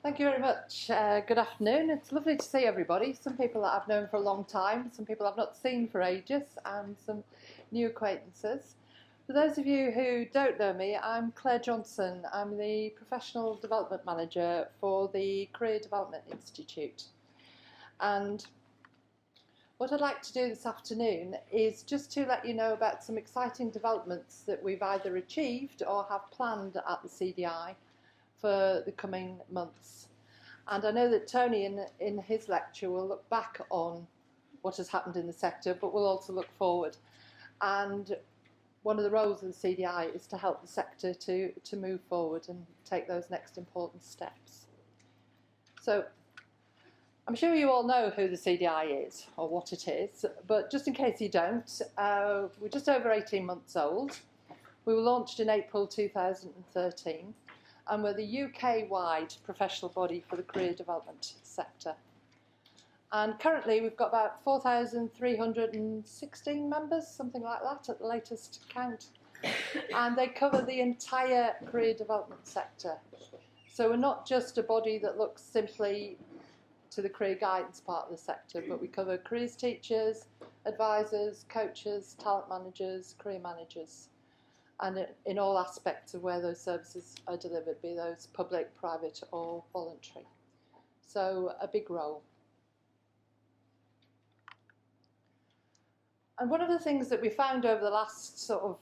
Thank you very much. Good afternoon. It's lovely to see everybody. Some people that I've known for a long time, some people I've not seen for ages, and some new acquaintances. For those of you who don't know me, I'm Claire Johnson. I'm the Professional Development Manager for the Career Development Institute. And what I'd like to do this afternoon is just to let you know about some exciting developments that we've either achieved or have planned at the CDI for the coming months. And I know that Tony in his lecture will look back on what has happened in the sector, but we'll also look forward. And one of the roles of the CDI is to help the sector to move forward and take those next important steps. So I'm sure you all know who the CDI is or what it is, but just in case you don't, we're just over 18 months old. We were launched in April 2013. And we're the UK-wide professional body for the career development sector. And currently we've got about 4,316 members, something like that at the latest count. And they cover the entire career development sector. So we're not just a body that looks simply to the career guidance part of the sector, but we cover careers teachers, advisors, coaches, talent managers, career managers, and in all aspects of where those services are delivered, be those public, private or voluntary. So a big role. And one of the things that we found over the last sort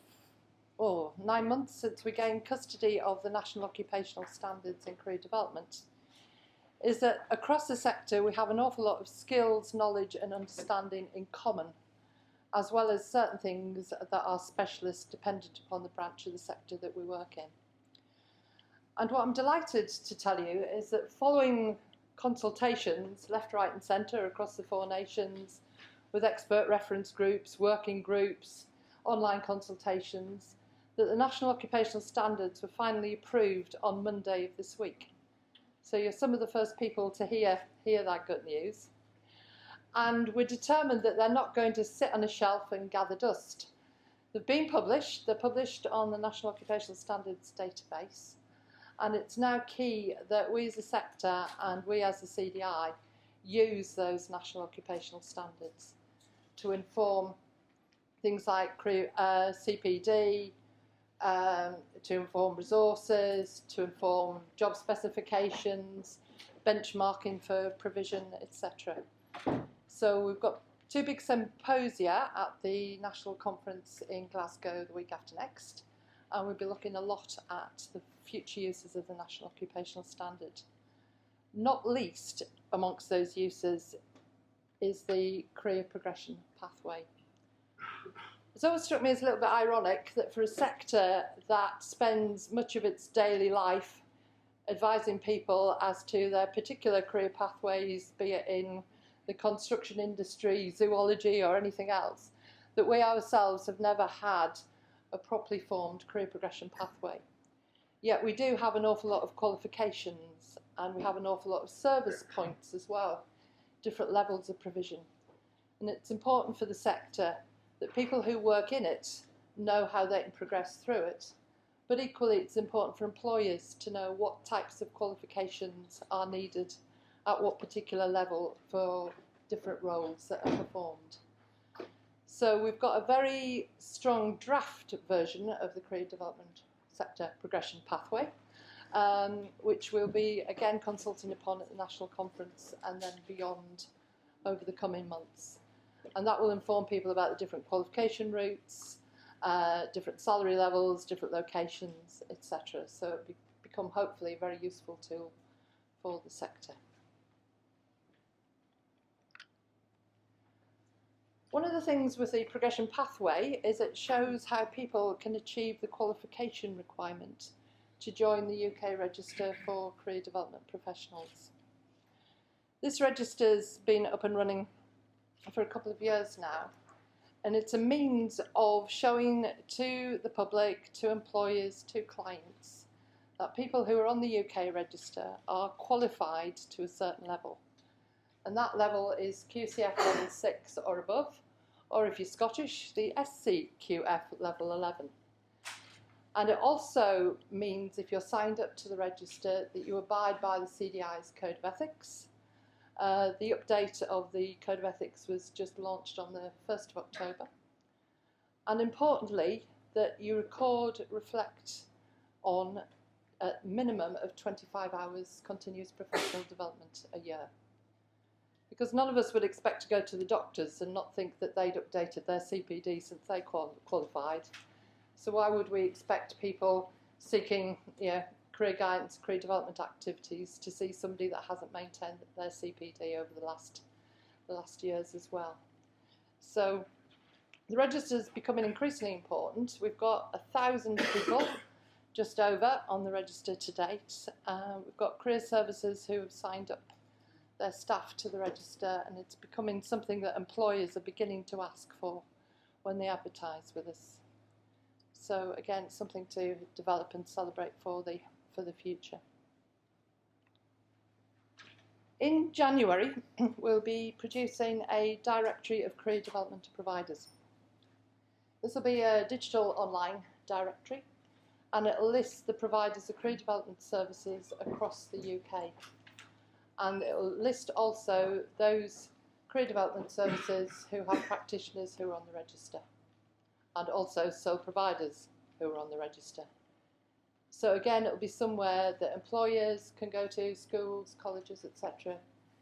of 9 months since we gained custody of the National Occupational Standards in Career Development is that across the sector we have an awful lot of skills, knowledge and understanding in common, as well as certain things that are specialist dependent upon the branch of the sector that we work in. And what I'm delighted to tell you is that following consultations left, right and centre across the 4 nations with expert reference groups, working groups, online consultations, that the National Occupational Standards were finally approved on Monday of this week. So you're some of the first people to hear that good news. And we're determined that they're not going to sit on a shelf and gather dust. They've been published, they're published on the National Occupational Standards database, and it's now key that we as a sector and we as the CDI use those National Occupational Standards to inform things like CPD, to inform resources, to inform job specifications, benchmarking for provision, etc. So we've got 2 big symposia at the National Conference in Glasgow the week after next, and we'll be looking a lot at the future uses of the National Occupational Standard. Not least amongst those uses is the career progression pathway. It's always struck me as a little bit ironic that for a sector that spends much of its daily life advising people as to their particular career pathways, be it in the construction industry, zoology or anything else, that we ourselves have never had a properly formed career progression pathway. Yet we do have an awful lot of qualifications and we have an awful lot of service points as well, different levels of provision. And it's important for the sector that people who work in it know how they can progress through it. But equally it's important for employers to know what types of qualifications are needed at what particular level for different roles that are performed. So we've got a very strong draft version of the career development sector progression pathway, which we'll be again consulting upon at the National Conference and then beyond over the coming months. And that will inform people about the different qualification routes, different salary levels, different locations, etc. So it'll become hopefully a very useful tool for the sector. One of the things with the progression pathway is it shows how people can achieve the qualification requirement to join the UK Register for Career Development Professionals. This register's been up and running for a couple of years now, and it's a means of showing to the public, to employers, to clients, that people who are on the UK Register are qualified to a certain level. And that level is QCF level 6 or above, or if you're Scottish, the SCQF level 11. And it also means, if you're signed up to the register, that you abide by the CDI's Code of Ethics. The update of the Code of Ethics was just launched on the 1st of October. And importantly, that you reflect on a minimum of 25 hours continuous professional development a year. Because none of us would expect to go to the doctors and not think that they'd updated their CPD since they qualified. So why would we expect people seeking career guidance, career development activities to see somebody that hasn't maintained their CPD over the last years as well? So the register is becoming increasingly important. We've got 1,000 people just over on the register to date. We've got career services who have signed up their staff to the register, and it's becoming something that employers are beginning to ask for when they advertise with us. So again, it's something to develop and celebrate for the future. In January, we'll be producing a directory of career development providers. This will be a digital online directory, and it will list the providers of career development services across the UK. And it will list also those career development services who have practitioners who are on the register, and also sole providers who are on the register. So again, it will be somewhere that employers can go to, schools, colleges, etc.,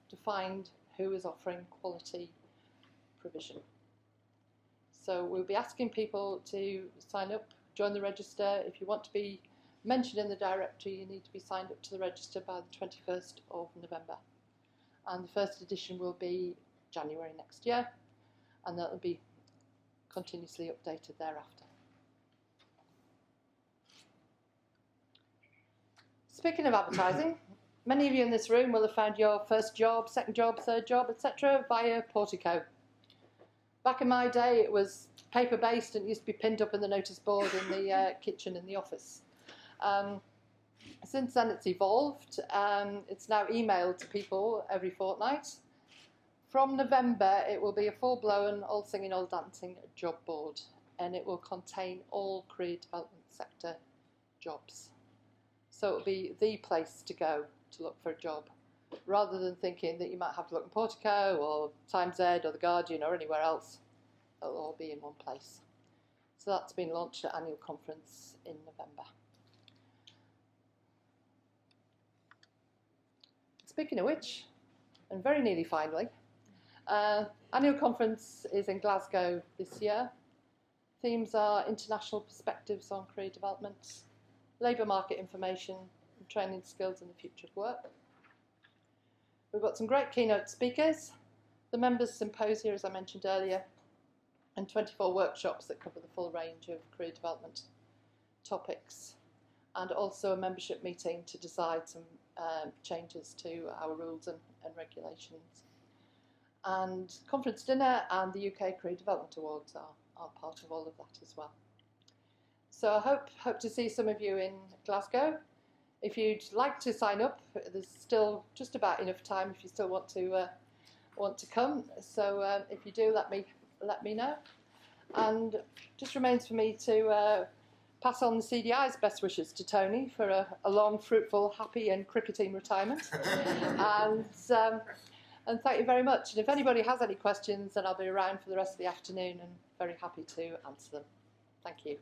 to find who is offering quality provision. So we'll be asking people to sign up, join the register. If you want to be mentioned in the directory, you need to be signed up to the register by the 21st of November. And the first edition will be January next year, and that will be continuously updated thereafter. Speaking of advertising, many of you in this room will have found your first job, second job, third job, etc. via Portico. Back in my day, it was paper-based and it used to be pinned up in the notice board in the kitchen in the office. Since then, it's evolved. It's now emailed to people every fortnight. From November, it will be a full-blown, all singing, all dancing job board, and it will contain all career development sector jobs. So it will be the place to go to look for a job, rather than thinking that you might have to look in Portico or Times Z or The Guardian or anywhere else. It'll all be in one place. So that's been launched at annual conference in November. Speaking of which, and very nearly finally, annual conference is in Glasgow this year. Themes are international perspectives on career development, labour market information, and training skills in the future of work. We've got some great keynote speakers, the members' symposia, as I mentioned earlier, and 24 workshops that cover the full range of career development topics, and also a membership meeting to decide some changes to our rules and regulations. And conference dinner and the UK Career Development Awards are part of all of that as well. So I hope to see some of you in Glasgow. If you'd like to sign up, there's still just about enough time if you still want to come. So if you do, let me know. And just remains for me to pass on the CDI's best wishes to Tony for a long, fruitful, happy and cricketing retirement. And thank you very much. And if anybody has any questions, then I'll be around for the rest of the afternoon and very happy to answer them. Thank you.